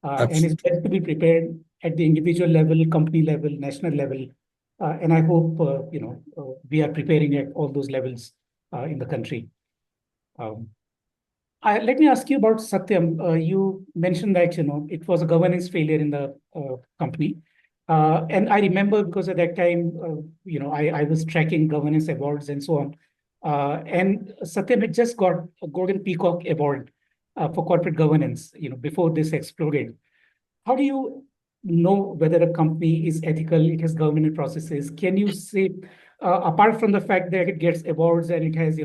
And it's Absolutely. best to be prepared at the individual level, company level, national level. And I hope, we are preparing at all those levels in the country. Um, Let me ask you about Satyam. You mentioned that, it was a governance failure in the company. And I remember because at that time, I was tracking governance awards and so on. And Satyam had just got a Golden Peacock Award for corporate governance, before this exploded. How do you know whether a company is ethical, it has governance processes? Can you say, apart from the fact that it gets awards and it has,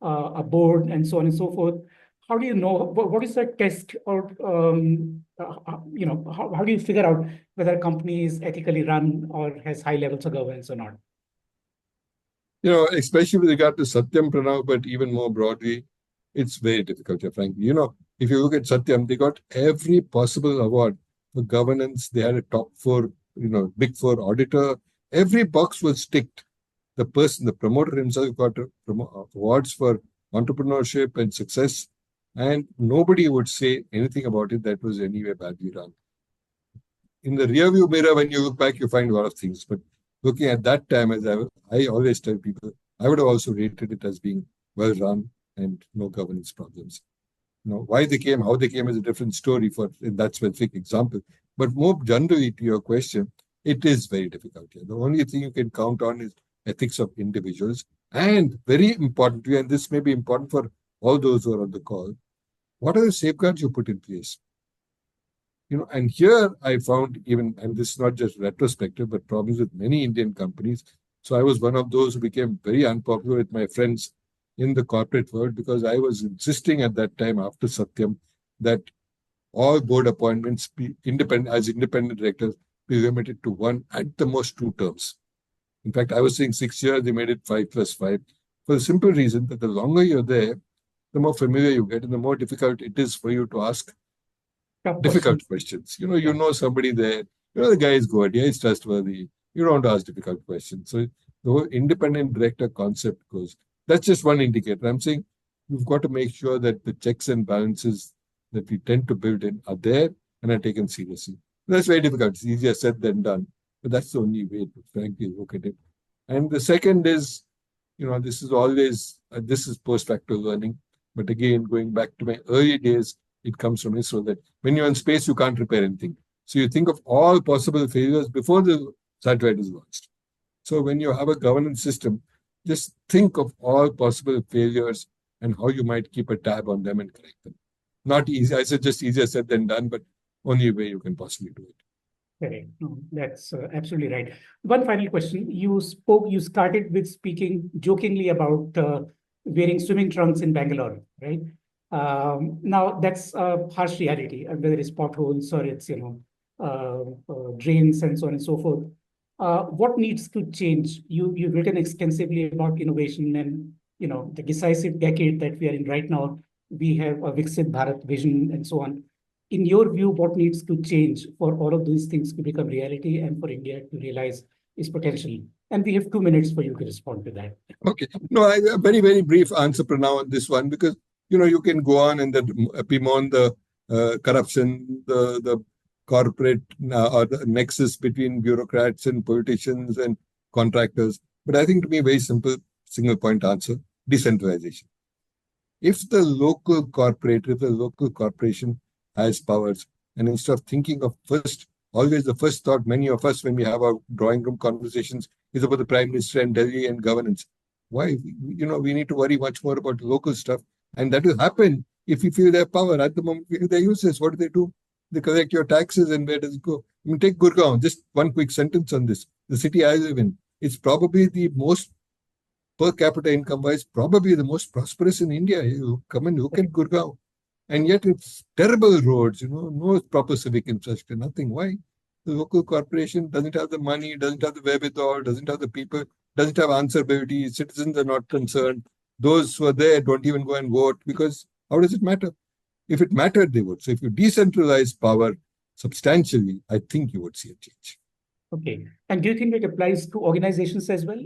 a board and so on and so forth, how do you know what is the test or how do you figure out whether a company is ethically run or has high levels of governance or not? Especially with regard to Satyam Pranav, but even more broadly, it's very difficult, frankly. If you look at Satyam, they got every possible award for governance. They had a top four, big four auditor. Every box was ticked. The promoter himself got awards for entrepreneurship and success, and nobody would say anything about it that was anyway badly run. In the rearview mirror, when you look back, you find a lot of things. But looking at that time, as I always tell people, I would have also rated it as being well run and no governance problems. Why they came, how they came is a different story for in that specific example. But more generally to your question, it is very difficult here. The only thing you can count on is ethics of individuals. And very importantly, and this may be important for all those who are on the call, what are the safeguards you put in place? And here I found even, and this is not just retrospective, but problems with many Indian companies. So I was one of those who became very unpopular with my friends in the corporate world because I was insisting at that time after Satyam that all board appointments be independent directors be limited to one, at the most 2 terms. In fact, I was saying 6 years, they made it 5+5 for the simple reason that the longer you're there, the more familiar you get and the more difficult it is for you to ask difficult questions. You know somebody there, the guy is good, yeah, he's trustworthy. You don't ask difficult questions. So the whole independent director concept goes. That's just one indicator. I'm saying you've got to make sure that the checks and balances that we tend to build in are there and are taken seriously. That's very difficult. It's easier said than done. But that's the only way to frankly look at it. And the second is, this is always, this is post-facto learning. But again, going back to my early days, it comes from ISRO that when you're in space, you can't repair anything. So you think of all possible failures before the satellite is launched. So when you have a governance system, just think of all possible failures and how you might keep a tab on them and correct them. Not easy. I said just easier said than done, but only way you can possibly do it. Correct. No, that's absolutely right. One final question. You started with speaking jokingly about wearing swimming trunks in Bangalore, right? Now that's a harsh reality, whether it's potholes or it's, drains and so on and so forth. What needs to change? You've written extensively about innovation and, the decisive decade that we are in right now. We have a Viksit Bharat vision and so on. In your view, what needs to change for all of these things to become reality and for India to realize its potential? And we have 2 minutes for you to respond to that. Okay. No, a very, very brief answer for now on this one, because, you can go on and bemoan the corruption, the corporate or the nexus between bureaucrats and politicians and contractors. But I think, to me, very simple, single point answer: decentralization. If the local corporation has powers, and instead of thinking of always the first thought, many of us, when we have our drawing room conversations, is about the Prime Minister and Delhi and governance. Why? We need to worry much more about local stuff. And that will happen if we feel their power. At the moment, they're useless. What do? They collect your taxes, and where does it go? I mean, take Gurgaon. Just one quick sentence on this. The city I live in, it's probably the most, per capita income wise, probably the most prosperous in India. You come and look at Gurgaon. And yet it's terrible roads, no proper civic infrastructure, nothing. Why? The local corporation doesn't have the money, doesn't have the wherewithal, doesn't have the people, doesn't have answerability. Citizens are not concerned. Those who are there don't even go and vote, because how does it matter? If it mattered, they would. So if you decentralize power substantially, I think you would see a change. Okay. And do you think it applies to organizations as well?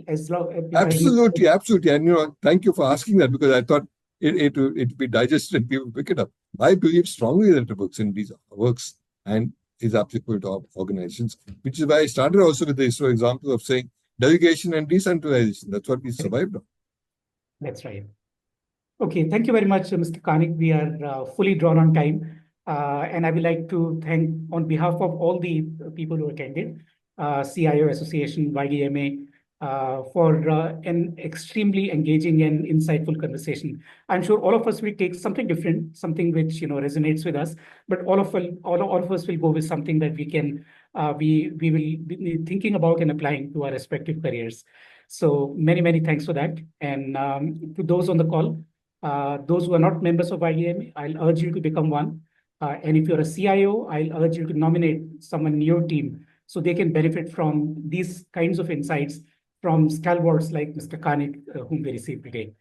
Absolutely, absolutely. And thank you for asking that, because I thought it be digested and people pick it up. I believe strongly that it works and is applicable to organizations, which is why I started also with the ISRO example of saying delegation and decentralization. That's what we survived on. That's right. Okay, thank you very much, Mr. Karnik. We are fully drawn on time. And I would like to thank, on behalf of all the people who attended, CIO Association, YDMA, for an extremely engaging and insightful conversation. I'm sure all of us will take something different, something which resonates with us, but all of us will go with something that we will be thinking about and applying to our respective careers. So many thanks for that. And to those on the call, those who are not members of IEMA, I'll urge you to become one. And if you're a CIO, I'll urge you to nominate someone in your team so they can benefit from these kinds of insights from stalwarts like Mr. Karnik, whom we received today.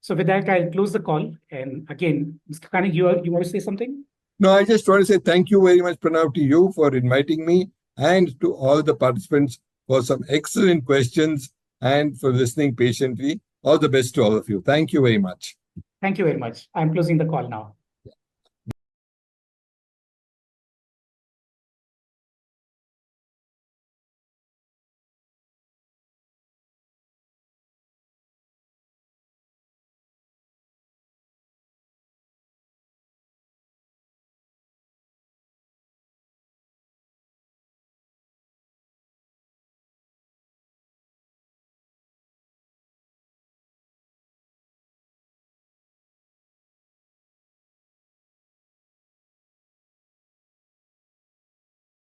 So with that, I'll close the call. And again, Mr. Karnik, you want to say something? No, I just want to say thank you very much, Pranav, to you for inviting me, and to all the participants for some excellent questions and for listening patiently. All the best to all of you. Thank you very much. Thank you very much. I'm closing the call now.